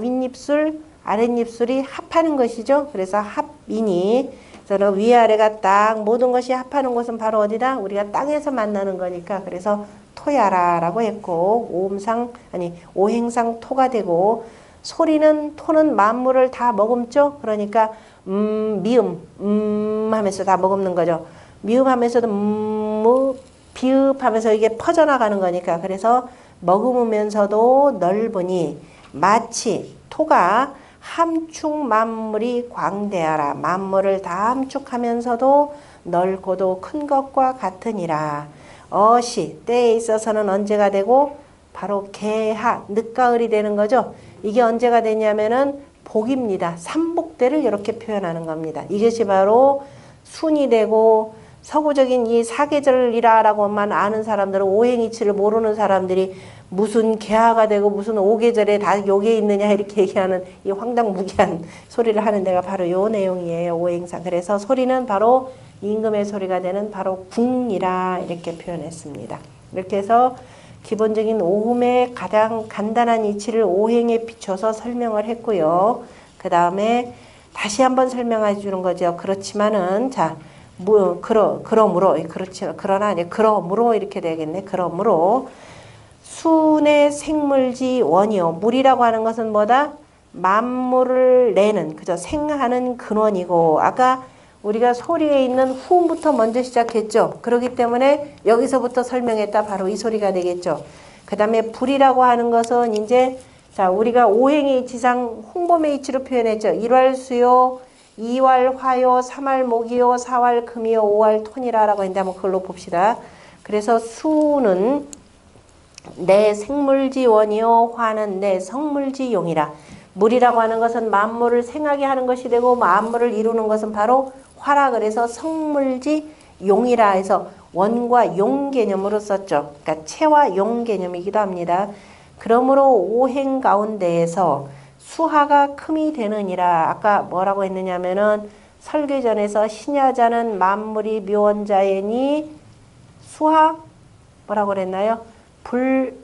윗입술 아랫입술이 합하는 것이죠. 그래서 합이니 저는 위아래가 딱 모든 것이 합하는 곳은 바로 어디다? 우리가 땅에서 만나는 거니까 그래서 토야라라고 했고 오음상 아니 오행상 토가 되고 소리는 토는 만물을 다 머금죠. 그러니까 미음 하면서 다 머금는 거죠. 미음 하면서도 비읍 하면서 이게 퍼져나가는 거니까 그래서 머금으면서도 넓으니 마치 토가 함축 만물이 광대하라. 만물을 다 함축하면서도 넓고도 큰 것과 같으니라. 어시 때에 있어서는 언제가 되고 바로 개하 늦가을이 되는 거죠. 이게 언제가 되냐면은 복입니다. 삼복대를 이렇게 표현하는 겁니다. 이것이 바로 순이 되고 서구적인 이 사계절이라고만 아는 사람들은 오행이치를 모르는 사람들이 무슨 개화가 되고 무슨 오계절에 다 요게 있느냐 이렇게 얘기하는 이 황당무계한 소리를 하는 데가 바로 요 내용이에요. 오행상. 그래서 소리는 바로 임금의 소리가 되는 바로 궁이라 이렇게 표현했습니다. 이렇게 해서 기본적인 오음의 가장 간단한 이치를 오행에 비춰서 설명을 했고요. 그 다음에 다시 한번 설명해 주는 거죠. 그렇지만은 자 그러므로 그렇지 그러나 아니 그러므로 이렇게 되겠네. 그러므로 순의 생물지 원이요. 물이라고 하는 것은 뭐다? 만물을 내는 그저 생하는 근원이고 아까 우리가 소리에 있는 후음부터 먼저 시작했죠. 그렇기 때문에 여기서부터 설명했다 바로 이 소리가 되겠죠. 그 다음에 불이라고 하는 것은 이제 자 우리가 오행의 이치상 홍범의 이치로 표현했죠. 1월 수요 2월 화요 3월 목이요 4월 금이요 5월 토니라라고 했는데 한번 그걸로 봅시다. 그래서 수는 내 생물지 원이요 화는 내 성물지 용이라. 물이라고 하는 것은 만물을 생하게 하는 것이 되고 만물을 이루는 것은 바로 화라 그래서 성물지 용이라 해서 원과 용 개념으로 썼죠. 그러니까 체와 용 개념이기도 합니다. 그러므로 오행 가운데에서 수하가 큼이 되느니라. 아까 뭐라고 했느냐면은 설계전에서 신야자는 만물이 묘원자이니 수하 뭐라고 그랬나요?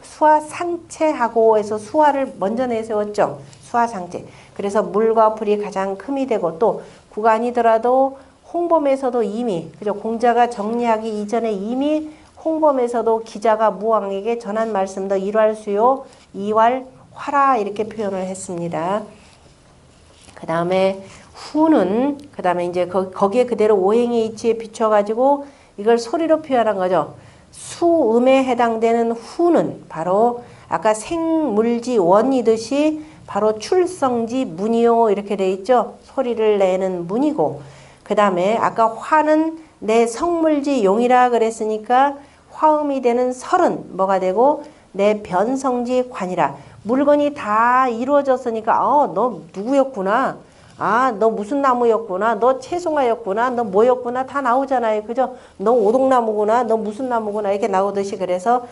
수하 상체하고 해서 수하를 먼저 내세웠죠. 수하 상체. 그래서 물과 불이 가장 큼이 되고 또 구간이더라도 홍범에서도 이미 그죠? 공자가 정리하기 이전에 이미 홍범에서도 기자가 무왕에게 전한 말씀도 1월 수요 2월 화라 이렇게 표현을 했습니다. 그 다음에 후는 그 다음에 이제 거기에 그대로 오행의 이치에 비춰가지고 이걸 소리로 표현한 거죠. 수음에 해당되는 후는 바로 아까 생물지 원이듯이 바로 출성지 문이요 이렇게 돼 있죠. 소리를 내는 문이고 그 다음에 아까 화는 내 성물지 용이라 그랬으니까 화음이 되는 설은 뭐가 되고 내 변성지 관이라. 물건이 다 이루어졌으니까 너 누구였구나. 너 무슨 나무였구나. 너 채송화였구나. 너 뭐였구나. 다 나오잖아요. 그죠? 너 오동나무구나. 너 무슨 나무구나. 이렇게 나오듯이 그래서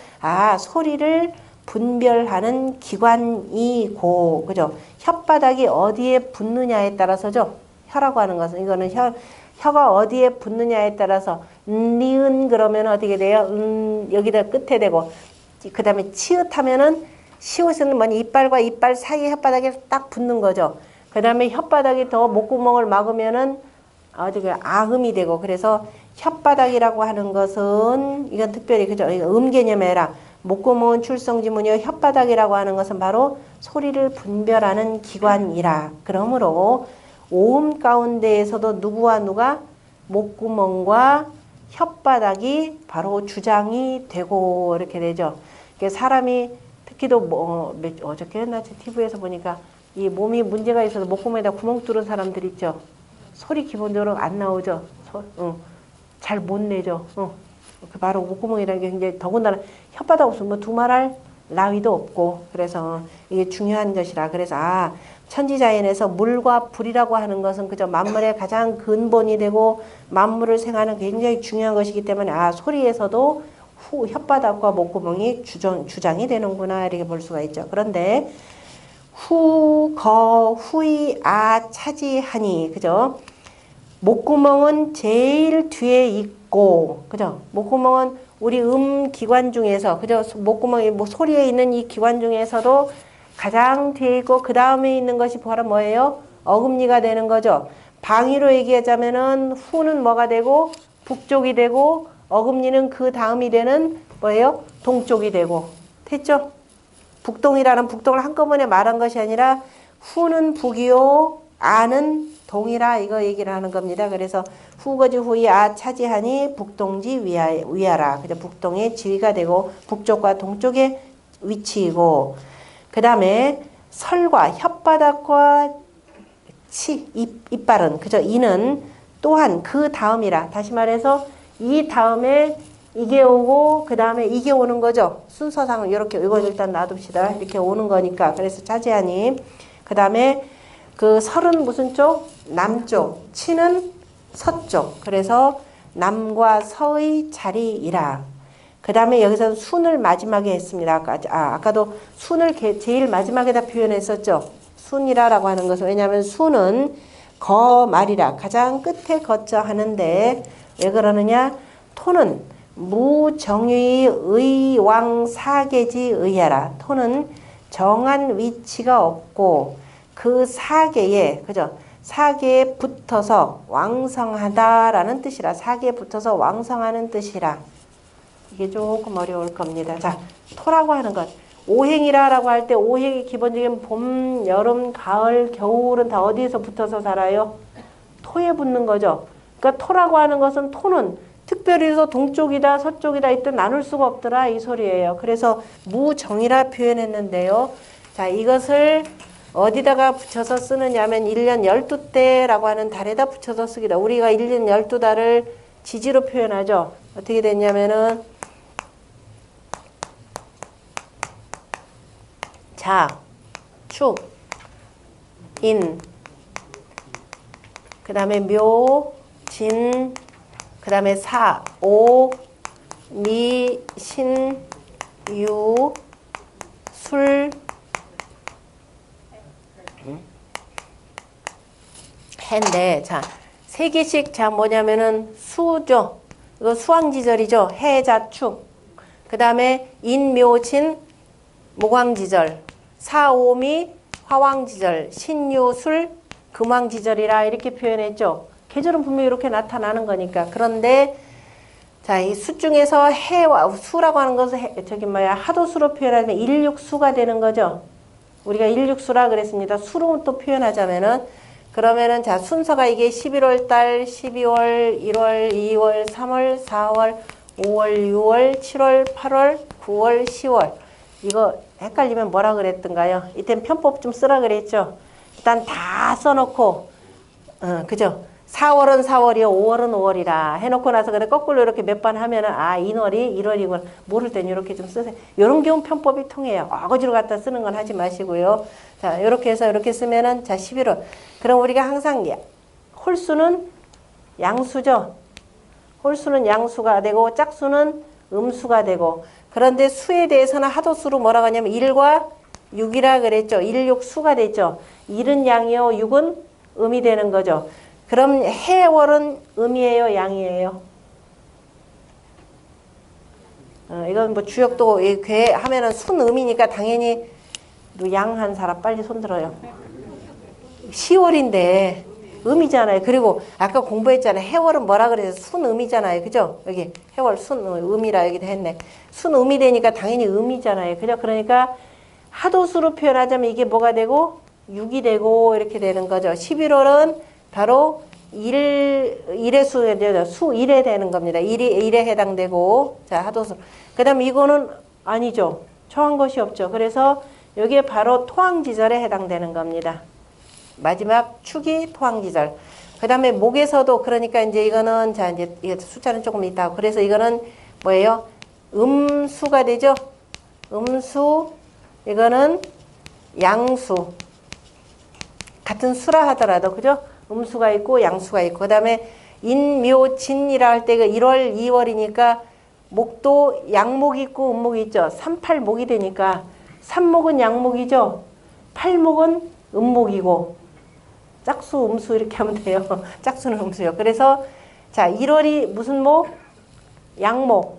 소리를 분별하는 기관이고 그죠? 혓바닥이 어디에 붙느냐에 따라서죠. 혀라고 하는 것은 이거는 혀가 어디에 붙느냐에 따라서 니은 그러면 어떻게 돼요? 여기다 끝에 되고 그 다음에 치읓하면은 시옷은 뭐냐 이빨과 이빨 사이 혓바닥에 딱 붙는 거죠. 그 다음에 혓바닥이 더 목구멍을 막으면은 어떻게 아음이 되고 그래서 혓바닥이라고 하는 것은 이건 특별히 그죠? 개념에라 목구멍은 출성지문이요 혓바닥이라고 하는 것은 바로 소리를 분별하는 기관이라. 그러므로 오음 가운데에서도 누구와 누가 목구멍과 혓바닥이 바로 주장이 되고 이렇게 되죠. 사람이 특히도 어저께나 TV에서 보니까 이 몸이 문제가 있어서 목구멍에다 구멍 뚫은 사람들 있죠. 소리 기본적으로 안 나오죠. 잘 못 내죠. 바로 목구멍이라는 게 굉장히 더군다나 혓바닥 없으면 뭐 두말할 나위도 없고 그래서 이게 중요한 것이라. 그래서 천지자연에서 물과 불이라고 하는 것은 그저 만물의 가장 근본이 되고 만물을 생하는 굉장히 중요한 것이기 때문에 소리에서도 혓바닥과 목구멍이 주장이 되는구나 이렇게 볼 수가 있죠. 그런데 후, 거, 후이, 차지하니 그죠? 목구멍은 제일 뒤에 있고 그죠? 목구멍은 우리 기관 중에서 그죠? 목구멍이 소리에 있는 이 기관 중에서도 가장 뒤에 있고 그 다음에 있는 것이 바로 뭐예요? 어금니가 되는 거죠. 방위로 얘기하자면은 후는 뭐가 되고 북쪽이 되고 어금니는 그 다음이 되는 뭐예요? 동쪽이 되고 됐죠? 북동을 한꺼번에 말한 것이 아니라 후는 북이요 아는 동이라 이거 얘기를 하는 겁니다. 그래서 후거지 후이 차지하니 북동지 위하라. 그죠? 북동의 지위가 되고 북쪽과 동쪽의 위치이고 그 다음에 설과 혓바닥과 이빨은 그죠? 이는 또한 그 다음이라. 다시 말해서 이 다음에 이게 오고 그 다음에 이게 오는 거죠. 순서상은 이렇게 이거 일단 놔둡시다. 이렇게 오는 거니까. 그래서 차지하니 그 다음에 그 설은 무슨 쪽? 남쪽. 치는 서쪽. 그래서 남과 서의 자리이라. 그 다음에 여기서 순을 마지막에 했습니다. 아까도 순을 제일 마지막에다 표현했었죠. 순이라고 하는 것은 왜냐하면 순은 거말이라 가장 끝에 거쳐 하는데 왜 그러느냐? 토는 무정의 의왕사계지 의하라. 토는 정한 위치가 없고 그 사계에 그죠? 사계에 붙어서 왕성하다라는 뜻이라. 사계에 붙어서 왕성하는 뜻이라. 이게 조금 어려울 겁니다. 자, 토라고 하는 것. 오행이라고 할 때 오행이 기본적인 봄, 여름, 가을, 겨울은 다 어디에서 붙어서 살아요? 토에 붙는 거죠. 그러니까 토라고 하는 것은 토는 특별히 동쪽이다 서쪽이다 이때 나눌 수가 없더라 이 소리예요. 그래서 무정이라 표현했는데요. 자, 이것을 어디다가 붙여서 쓰느냐 하면 1년 12대라고 하는 달에다 붙여서 쓰기다. 우리가 1년 12달을 지지로 표현하죠. 어떻게 됐냐면은 자, 축, 인, 그 다음에 묘, 진, 그 다음에 사, 오, 미, 신, 유, 술, 해인데, 자, 세 개씩, 자, 뭐냐면은 수죠. 이거 수왕지절이죠. 해, 자, 축. 그 다음에 인, 묘, 진, 목왕지절. 사, 오, 미, 화왕지절. 신, 유, 술, 금왕지절이라 이렇게 표현했죠. 계절은 분명히 이렇게 나타나는 거니까. 그런데 자, 이 수 중에서 해와 수라고 하는 것은 하도수로 표현하면 일육수가 되는 거죠. 우리가 일육수라 그랬습니다. 수로 또 표현하자면은 그러면은 자, 순서가 이게 11월 달, 12월, 1월, 2월, 3월, 4월, 5월, 6월, 7월, 8월, 9월, 10월. 이거 헷갈리면 뭐라 그랬던가요? 이땐 편법 좀 쓰라 그랬죠. 일단 다 써놓고 그죠? 4월은 4월이요, 5월은 5월이라 해놓고 나서 그래 거꾸로 이렇게 몇 번 하면은 이 월이 1월이구나. 모를 땐 이렇게 좀 쓰세요. 이런 경우 편법이 통해요. 어거지로 갖다 쓰는 건 하지 마시고요. 자, 이렇게 해서 이렇게 쓰면은 자 11월. 그럼 우리가 항상 홀수는 양수죠. 홀수는 양수가 되고 짝수는 음수가 되고. 그런데 수에 대해서는 하도수로 뭐라고 하냐면 1과 6이라 그랬죠. 1, 6 수가 됐죠. 1은 양이요, 6은 음이 되는 거죠. 그럼 해월은 음이에요, 양이에요? 이건 뭐 주역도 괴 하면은 순음이니까 당연히 양한 사람 빨리 손들어요. 10월인데 음이잖아요. 그리고 아까 공부했잖아요. 해월은 뭐라 그래서 순음이잖아요. 그죠? 여기 해월 순음이라 여기도 했네. 순음이 되니까 당연히 음이잖아요. 그죠? 그러니까 하도수로 표현하자면 이게 뭐가 되고 6이 되고 이렇게 되는 거죠. 11월은 바로 일의 수 1에 되는 겁니다. 일에 해당되고, 자, 하도수. 그 다음에 이거는 아니죠. 처한 것이 없죠. 그래서 여기에 바로 토항지절에 해당되는 겁니다. 마지막 축이 토항지절. 그 다음에 목에서도, 그러니까 이제 이거는, 자, 이제 숫자는 조금 있다 하고, 그래서 이거는 뭐예요? 음수가 되죠? 음수, 이거는 양수. 같은 수라 하더라도, 그죠? 음수가 있고 양수가 있고, 그 다음에 인묘진이라 할 때 그 1월, 2월이니까 목도 양목이 있고 음목이 있죠. 3팔목이 되니까 3목은 양목이죠. 8목은 음목이고, 짝수, 음수 이렇게 하면 돼요. 짝수는 음수요. 그래서 자, 1월이 무슨 목? 양목.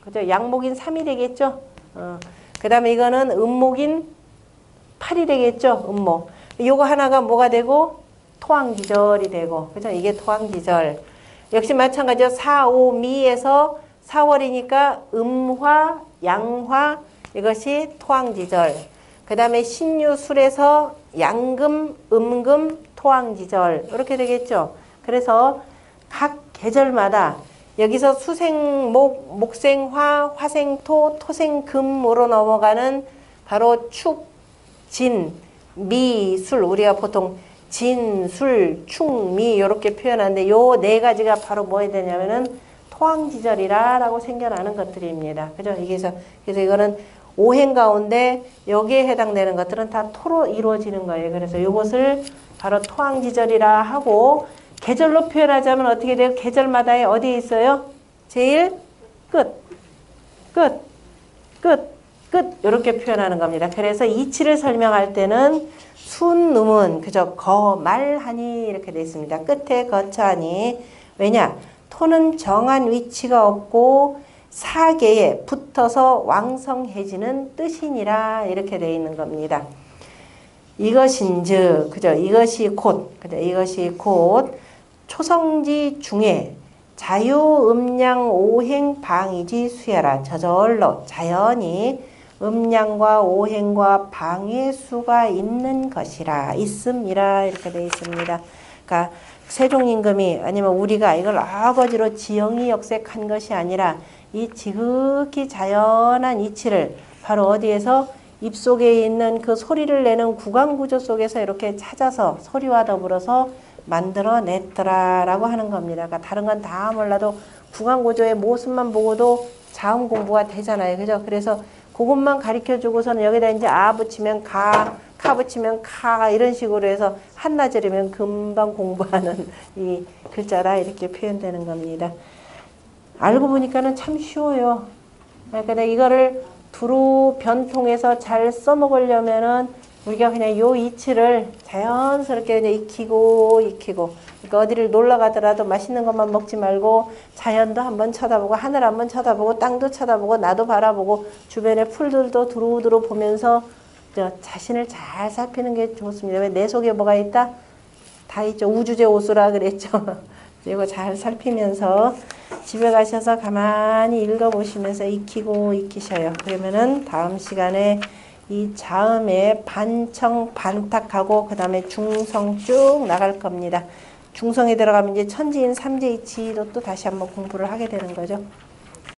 그죠? 양목인 3이 되겠죠. 그 다음에 이거는 음목인 8이 되겠죠. 음목. 요거 하나가 뭐가 되고? 토항지절이 되고. 그죠? 이게 토항지절. 역시 마찬가지로 4, 5, 미에서 4월이니까 음화, 양화, 이것이 토항지절. 그 다음에 신유술에서 양금, 음금, 토항지절. 이렇게 되겠죠. 그래서 각 계절마다 여기서 수생목, 목생화, 화생토, 토생금으로 넘어가는 바로 축, 진, 미, 술. 우리가 보통 진, 술, 충, 미 이렇게 표현하는데 요 네 가지가 바로 뭐 해야 되냐면은 토항지절이라고 생겨나는 것들입니다. 그죠? 그래서 이거는 오행 가운데 여기에 해당되는 것들은 다 토로 이루어지는 거예요. 그래서 이것을 바로 토항지절이라 하고, 계절로 표현하자면 어떻게 돼요? 계절마다에 어디에 있어요? 제일 끝, 끝, 끝, 끝 이렇게 표현하는 겁니다. 그래서 이치를 설명할 때는 순음은 그저 거말하니 이렇게 되어 있습니다. 끝에 거처하니. 왜냐? 토는 정한 위치가 없고 사계에 붙어서 왕성해지는 뜻이니라 이렇게 되어 있는 겁니다. 이것인즉, 그죠? 이것이 곧, 그죠? 이것이 곧 초성지 중에 자유음양 오행 방이지 수야라. 저절로 자연히 음양과 오행과 방의 수가 있는 것이라, 있음이라 이렇게 되어 있습니다. 그러니까 세종임금이 아니면 우리가 이걸 아버지로 지형이 역색한 것이 아니라 이 지극히 자연한 이치를 바로 어디에서 입속에 있는 그 소리를 내는 구강구조 속에서 이렇게 찾아서 소리와 더불어서 만들어냈더라라고 하는 겁니다. 그러니까 다른 건 다 몰라도 구강구조의 모습만 보고도 자음 공부가 되잖아요. 그죠? 그래서 그것만 가르쳐 주고서는 여기다 이제 아 붙이면 가, 카 붙이면 카 이런 식으로 해서 한나절이면 금방 공부하는 이 글자라 이렇게 표현되는 겁니다. 알고 보니까는 참 쉬워요. 그러니까 이거를 두루 변통해서 잘 써먹으려면은 우리가 그냥 요 이치를 자연스럽게 그냥 익히고 그러니까 어디를 놀러 가더라도 맛있는 것만 먹지 말고 자연도 한번 쳐다보고 하늘 한번 쳐다보고 땅도 쳐다보고 나도 바라보고 주변의 풀들도 두루두루 보면서 자신을 잘 살피는 게 좋습니다. 왜 내 속에 뭐가 있다? 다 있죠. 우주제 오수라 그랬죠. 이거 잘 살피면서 집에 가셔서 가만히 읽어보시면서 익히셔요. 그러면은 다음 시간에 이 자음에 반청, 반탁하고 그 다음에 중성 쭉 나갈 겁니다. 중성에 들어가면 이제 천지인 삼재이치도 또 다시 한번 공부를 하게 되는 거죠.